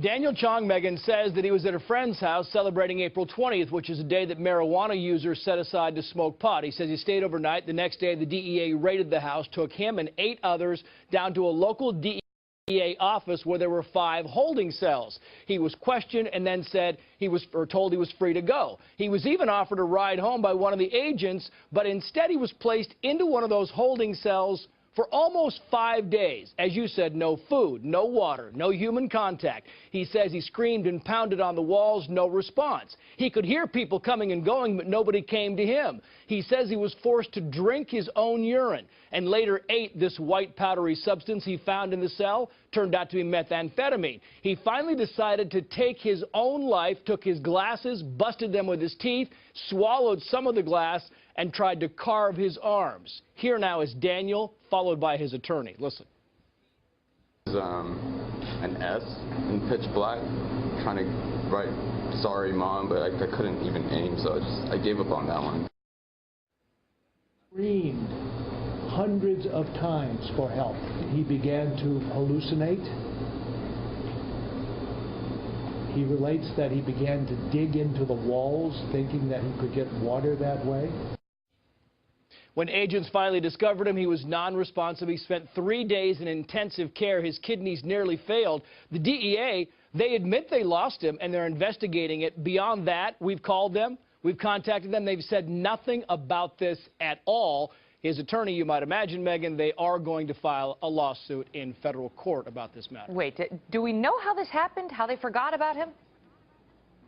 Daniel Chong, Megan, says that he was at a friend's house celebrating April 20th, which is a day that marijuana users set aside to smoke pot. He says he stayed overnight. The next day, the DEA raided the house, took him and 8 others down to a local DEA office where there were 5 holding cells. He was questioned and then said told he was free to go. He was even offered a ride home by one of the agents, but instead he was placed into one of those holding cells for almost 5 days. As you said, no food, no water, no human contact. He says he screamed and pounded on the walls, no response. He could hear people coming and going, but nobody came to him. He says he was forced to drink his own urine and later ate this white powdery substance he found in the cell. Turned out to be methamphetamine. He finally decided to take his own life, took his glasses, busted them with his teeth, swallowed some of the glass, and tried to carve his arms. Here now is Daniel, followed by his attorney. Listen. An S in pitch black, trying to write "sorry mom," but I couldn't even aim, so I gave up on that one. Screamed hundreds of times for help. He began to hallucinate. He relates that he began to dig into the walls, thinking that he could get water that way. When agents finally discovered him, he was non-responsive. He spent 3 days in intensive care. His kidneys nearly failed. The DEA, they admit they lost him, and they're investigating it. Beyond that, we've called them. We've contacted them. They've said nothing about this at all. His attorney, you might imagine, Megan, they are going to file a lawsuit in federal court about this matter. Wait, do we know how this happened, how they forgot about him?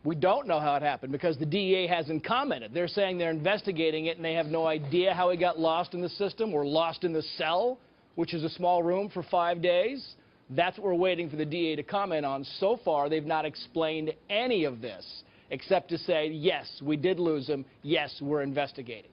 We don't know how it happened because the DEA hasn't commented. They're saying they're investigating it and they have no idea how he got lost in the system or lost in the cell, which is a small room, for 5 days. That's what we're waiting for the DEA to comment on. So far, they've not explained any of this except to say, yes, we did lose him. Yes, we're investigating.